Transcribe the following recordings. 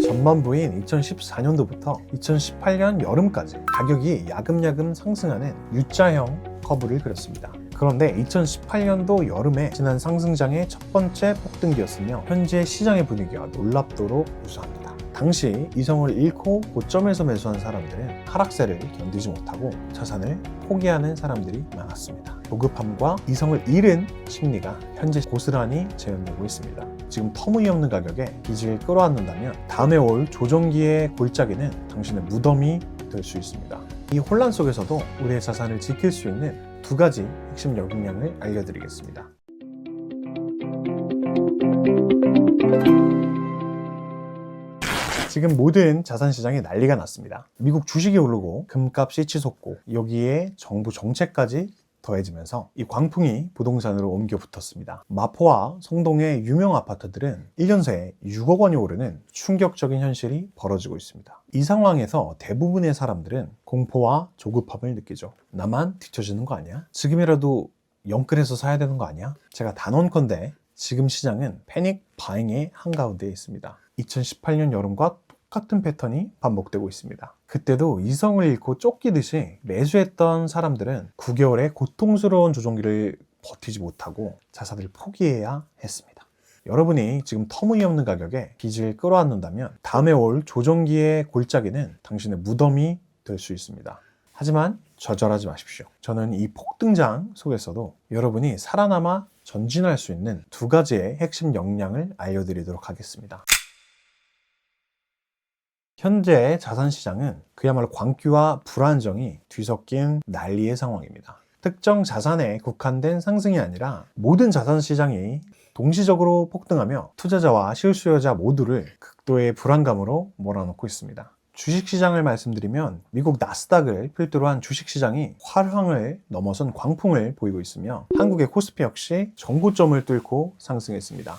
전반부인 2014년도부터 2018년 여름까지 가격이 야금야금 상승하는 U자형 커브를 그렸습니다. 그런데 2018년도 여름에 지난 상승장의 첫 번째 폭등기였으며 현재 시장의 분위기와 놀랍도록 유사합니다. 당시 이성을 잃고 고점에서 매수한 사람들은 하락세를 견디지 못하고 자산을 포기하는 사람들이 많았습니다. 조급함과 이성을 잃은 심리가 현재 고스란히 재현되고 있습니다. 지금 터무니없는 가격에 빚을 끌어안는다면 다음에 올 조정기의 골짜기는 당신의 무덤이 될 수 있습니다. 이 혼란 속에서도 우리의 자산을 지킬 수 있는 두 가지 핵심 역량을 알려드리겠습니다. 지금 모든 자산시장이 난리가 났습니다. 미국 주식이 오르고 금값이 치솟고 여기에 정부 정책까지 더해지면서 이 광풍이 부동산으로 옮겨 붙었습니다. 마포와 성동의 유명 아파트들은 1년 새에 6억 원이 오르는 충격적인 현실이 벌어지고 있습니다. 이 상황에서 대부분의 사람들은 공포와 조급함을 느끼죠. 나만 뒤처지는 거 아니야? 지금이라도 영끌해서 사야 되는 거 아니야? 제가 단언컨대 지금 시장은 패닉 바잉의 한가운데에 있습니다. 2018년 여름과 똑같은 패턴이 반복되고 있습니다. 그때도 이성을 잃고 쫓기듯이 매수했던 사람들은 9개월의 고통스러운 조정기를 버티지 못하고 자산을 포기해야 했습니다. 여러분이 지금 터무니없는 가격에 빚을 끌어안는다면 다음에 올 조정기의 골짜기는 당신의 무덤이 될 수 있습니다. 하지만 좌절하지 마십시오. 저는 이 폭등장 속에서도 여러분이 살아남아 전진할 수 있는 두 가지의 핵심 역량을 알려드리도록 하겠습니다. 현재 자산시장은 그야말로 광기와 불안정이 뒤섞인 난리의 상황입니다. 특정 자산에 국한된 상승이 아니라 모든 자산시장이 동시적으로 폭등하며 투자자와 실수요자 모두를 극도의 불안감으로 몰아넣고 있습니다. 주식시장을 말씀드리면 미국 나스닥을 필두로 한 주식시장이 화랑을 넘어선 광풍을 보이고 있으며 한국의 코스피 역시 전고점을 뚫고 상승했습니다.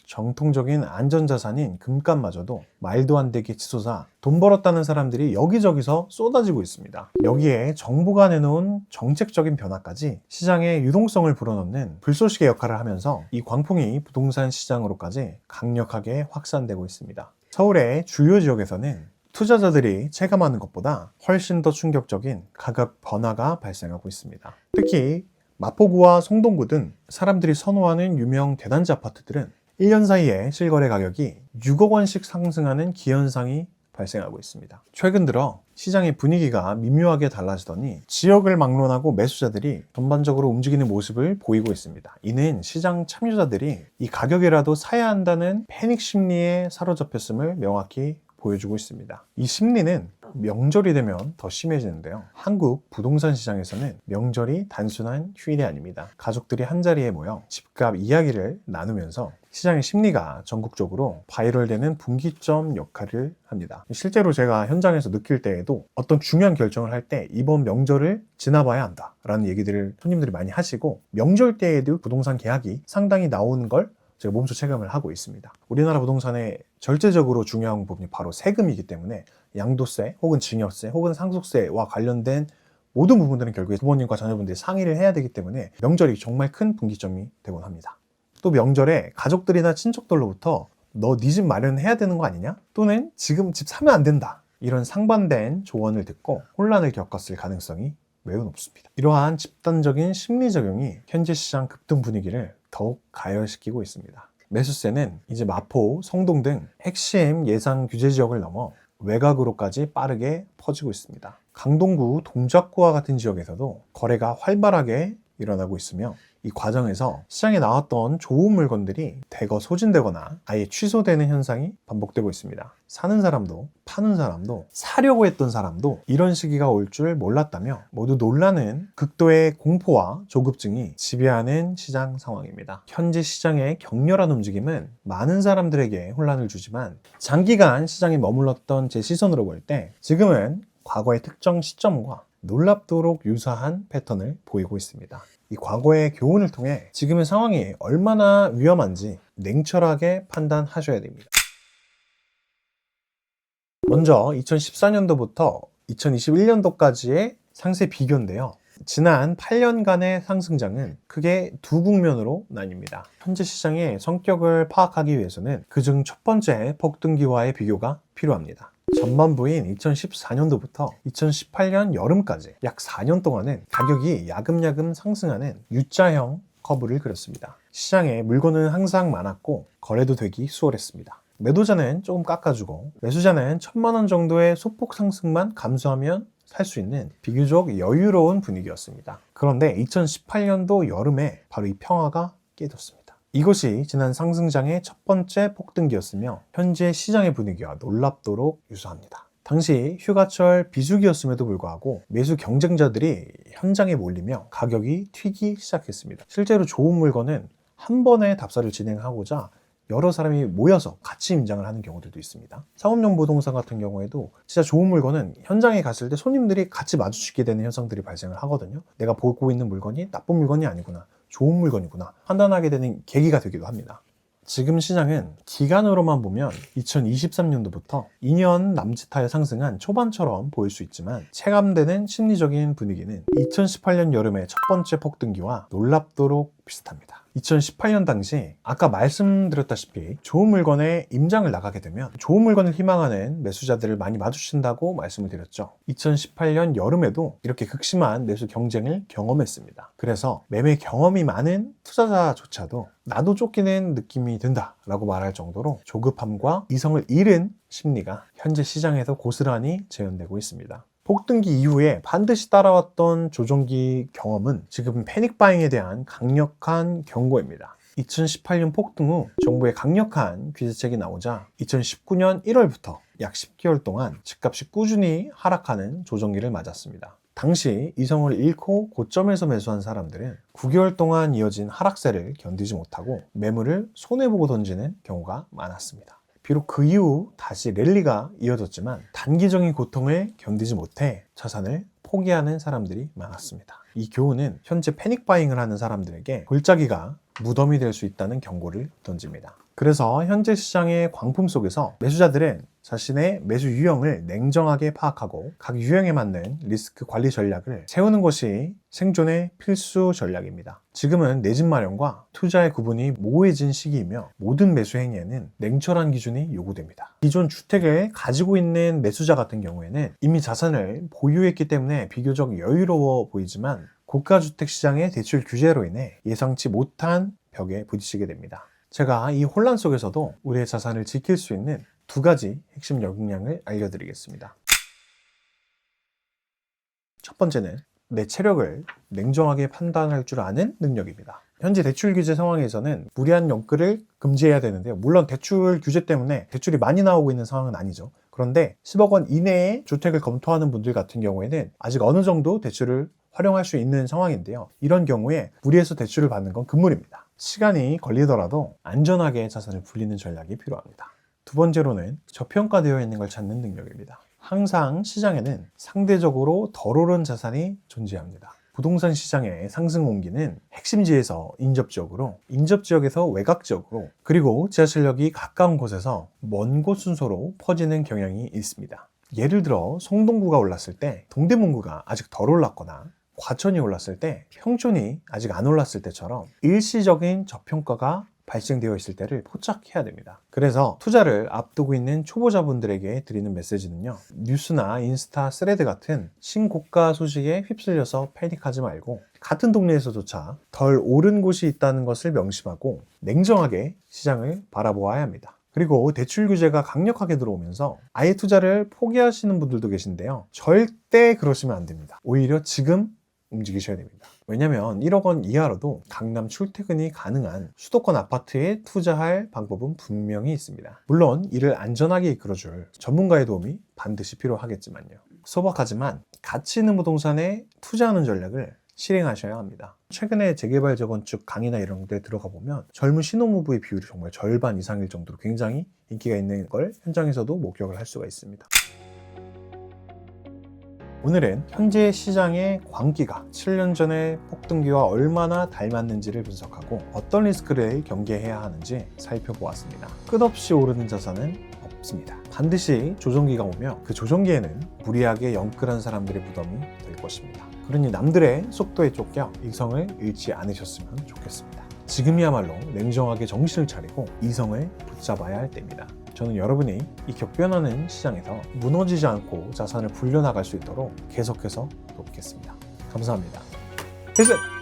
정통적인 안전자산인 금값마저도 말도 안 되게 치솟아 돈 벌었다는 사람들이 여기저기서 쏟아지고 있습니다. 여기에 정부가 내놓은 정책적인 변화까지 시장의 유동성을 불어넣는 불쏘시개 역할을 하면서 이 광풍이 부동산 시장으로까지 강력하게 확산되고 있습니다. 서울의 주요 지역에서는 투자자들이 체감하는 것보다 훨씬 더 충격적인 가격 변화가 발생하고 있습니다. 특히 마포구와 송동구 등 사람들이 선호하는 유명 대단지 아파트들은 1년 사이에 실거래 가격이 6억 원씩 상승하는 기현상이 발생하고 있습니다. 최근 들어 시장의 분위기가 미묘하게 달라지더니 지역을 막론하고 매수자들이 전반적으로 움직이는 모습을 보이고 있습니다. 이는 시장 참여자들이 이 가격이라도 사야 한다는 패닉 심리에 사로잡혔음을 명확히 보여주고 있습니다. 이 심리는 명절이 되면 더 심해지는데요. 한국 부동산 시장에서는 명절이 단순한 휴일이 아닙니다. 가족들이 한자리에 모여 집값 이야기를 나누면서 시장의 심리가 전국적으로 바이럴되는 분기점 역할을 합니다. 실제로 제가 현장에서 느낄 때에도 어떤 중요한 결정을 할 때 이번 명절을 지나봐야 한다 라는 얘기들을 손님들이 많이 하시고, 명절 때에도 부동산 계약이 상당히 나오는 걸 제가 몸소 체감을 하고 있습니다. 우리나라 부동산의 절대적으로 중요한 부분이 바로 세금이기 때문에 양도세 혹은 증여세 혹은 상속세와 관련된 모든 부분들은 결국에 부모님과 자녀분들이 상의를 해야 되기 때문에 명절이 정말 큰 분기점이 되곤 합니다. 또 명절에 가족들이나 친척들로부터 너 네 집 마련해야 되는 거 아니냐? 또는 지금 집 사면 안 된다, 이런 상반된 조언을 듣고 혼란을 겪었을 가능성이 매우 높습니다. 이러한 집단적인 심리작용이 현재 시장 급등 분위기를 더욱 가열시키고 있습니다. 매수세는 이제 마포, 성동 등 핵심 예상 규제 지역을 넘어 외곽으로까지 빠르게 퍼지고 있습니다. 강동구, 동작구와 같은 지역에서도 거래가 활발하게 일어나고 있으며, 이 과정에서 시장에 나왔던 좋은 물건들이 대거 소진되거나 아예 취소되는 현상이 반복되고 있습니다. 사는 사람도 파는 사람도 사려고 했던 사람도 이런 시기가 올 줄 몰랐다며 모두 놀라는 극도의 공포와 조급증이 지배하는 시장 상황입니다. 현재 시장의 격렬한 움직임은 많은 사람들에게 혼란을 주지만 장기간 시장에 머물렀던 제 시선으로 볼 때 지금은 과거의 특정 시점과 놀랍도록 유사한 패턴을 보이고 있습니다. 이 과거의 교훈을 통해 지금의 상황이 얼마나 위험한지 냉철하게 판단하셔야 됩니다. 먼저 2014년도부터 2021년도까지의 상세 비교인데요. 지난 8년간의 상승장은 크게 두 국면으로 나뉩니다. 현재 시장의 성격을 파악하기 위해서는 그중 첫 번째 폭등기와의 비교가 필요합니다. 전반부인 2014년도부터 2018년 여름까지 약 4년 동안은 가격이 야금야금 상승하는 U자형 커브를 그렸습니다. 시장에 물건은 항상 많았고 거래도 되기 수월했습니다. 매도자는 조금 깎아주고 매수자는 1,000만 원 정도의 소폭 상승만 감수하면 살 수 있는 비교적 여유로운 분위기였습니다. 그런데 2018년도 여름에 바로 이 평화가 깨졌습니다. 이것이 지난 상승장의 첫 번째 폭등기였으며 현재 시장의 분위기와 놀랍도록 유사합니다. 당시 휴가철 비수기였음에도 불구하고 매수 경쟁자들이 현장에 몰리며 가격이 튀기 시작했습니다. 실제로 좋은 물건은 한 번에 답사를 진행하고자 여러 사람이 모여서 같이 임장을 하는 경우들도 있습니다. 상업용 부동산 같은 경우에도 진짜 좋은 물건은 현장에 갔을 때 손님들이 같이 마주치게 되는 현상들이 발생을 하거든요. 내가 보고 있는 물건이 나쁜 물건이 아니구나, 좋은 물건이구나 판단하게 되는 계기가 되기도 합니다. 지금 시장은 기간으로만 보면 2023년도부터 2년 남짓하여 상승한 초반처럼 보일 수 있지만 체감되는 심리적인 분위기는 2018년 여름의 첫 번째 폭등기와 놀랍도록 비슷합니다. 2018년 당시 아까 말씀드렸다시피 좋은 물건에 임장을 나가게 되면 좋은 물건을 희망하는 매수자들을 많이 마주친다고 말씀을 드렸죠. 2018년 여름에도 이렇게 극심한 매수 경쟁을 경험했습니다. 그래서 매매 경험이 많은 투자자조차도 나도 쫓기는 느낌이 든다 라고 말할 정도로 조급함과 이성을 잃은 심리가 현재 시장에서 고스란히 재현되고 있습니다. 폭등기 이후에 반드시 따라왔던 조정기 경험은 지금 패닉바잉에 대한 강력한 경고입니다. 2018년 폭등 후 정부의 강력한 규제책이 나오자 2019년 1월부터 약 10개월 동안 집값이 꾸준히 하락하는 조정기를 맞았습니다. 당시 이성을 잃고 고점에서 매수한 사람들은 9개월 동안 이어진 하락세를 견디지 못하고 매물을 손해보고 던지는 경우가 많았습니다. 비록 그 이후 다시 랠리가 이어졌지만 단기적인 고통을 견디지 못해 자산을 포기하는 사람들이 많았습니다. 이 교훈은 현재 패닉바잉을 하는 사람들에게 골짜기가 무덤이 될 수 있다는 경고를 던집니다. 그래서 현재 시장의 광품 속에서 매수자들은 자신의 매수 유형을 냉정하게 파악하고 각 유형에 맞는 리스크 관리 전략을 세우는 것이 생존의 필수 전략입니다. 지금은 내 집 마련과 투자의 구분이 모호해진 시기이며 모든 매수 행위에는 냉철한 기준이 요구됩니다. 기존 주택을 가지고 있는 매수자 같은 경우에는 이미 자산을 보유했기 때문에 비교적 여유로워 보이지만 고가주택 시장의 대출 규제로 인해 예상치 못한 벽에 부딪히게 됩니다. 제가 이 혼란 속에서도 우리의 자산을 지킬 수 있는 두 가지 핵심 역량을 알려드리겠습니다. 첫 번째는 내 체력을 냉정하게 판단할 줄 아는 능력입니다. 현재 대출 규제 상황에서는 무리한 연끌을 금지해야 되는데요. 물론 대출 규제 때문에 대출이 많이 나오고 있는 상황은 아니죠. 그런데 10억 원 이내의 주택을 검토하는 분들 같은 경우에는 아직 어느 정도 대출을 활용할 수 있는 상황인데요. 이런 경우에 무리해서 대출을 받는 건 금물입니다. 시간이 걸리더라도 안전하게 자산을 불리는 전략이 필요합니다. 두 번째로는 저평가되어 있는 걸 찾는 능력입니다. 항상 시장에는 상대적으로 덜 오른 자산이 존재합니다. 부동산 시장의 상승 온기는 핵심지에서 인접지역으로, 인접지역에서 외곽지역으로, 그리고 지하철역이 가까운 곳에서 먼 곳 순서로 퍼지는 경향이 있습니다. 예를 들어 송동구가 올랐을 때 동대문구가 아직 덜 올랐거나 과천이 올랐을 때 평촌이 아직 안 올랐을 때처럼 일시적인 저평가가 발생되어 있을 때를 포착해야 됩니다. 그래서 투자를 앞두고 있는 초보자분들에게 드리는 메시지는요, 뉴스나 인스타 스레드 같은 신고가 소식에 휩쓸려서 패닉하지 말고 같은 동네에서조차 덜 오른 곳이 있다는 것을 명심하고 냉정하게 시장을 바라보아야 합니다. 그리고 대출 규제가 강력하게 들어오면서 아예 투자를 포기하시는 분들도 계신데요, 절대 그러시면 안 됩니다. 오히려 지금 움직이셔야 됩니다. 왜냐면 1억 원 이하로도 강남 출퇴근이 가능한 수도권 아파트에 투자할 방법은 분명히 있습니다. 물론 이를 안전하게 이끌어줄 전문가의 도움이 반드시 필요하겠지만요. 소박하지만 가치 있는 부동산에 투자하는 전략을 실행하셔야 합니다. 최근에 재개발 재건축 강의나 이런 데 들어가 보면 젊은 신혼부부의 비율이 정말 절반 이상일 정도로 굉장히 인기가 있는 걸 현장에서도 목격을 할 수가 있습니다. 오늘은 현재 시장의 광기가 7년 전의 폭등기와 얼마나 닮았는지를 분석하고 어떤 리스크를 경계해야 하는지 살펴보았습니다. 끝없이 오르는 자산은 없습니다. 반드시 조정기가 오며 그 조정기에는 무리하게 영끌한 사람들의 부담이 될 것입니다. 그러니 남들의 속도에 쫓겨 이성을 잃지 않으셨으면 좋겠습니다. 지금이야말로 냉정하게 정신을 차리고 이성을 붙잡아야 할 때입니다. 저는 여러분이 이 격변하는 시장에서 무너지지 않고 자산을 불려나갈 수 있도록 계속해서 돕겠습니다. 감사합니다. 필승!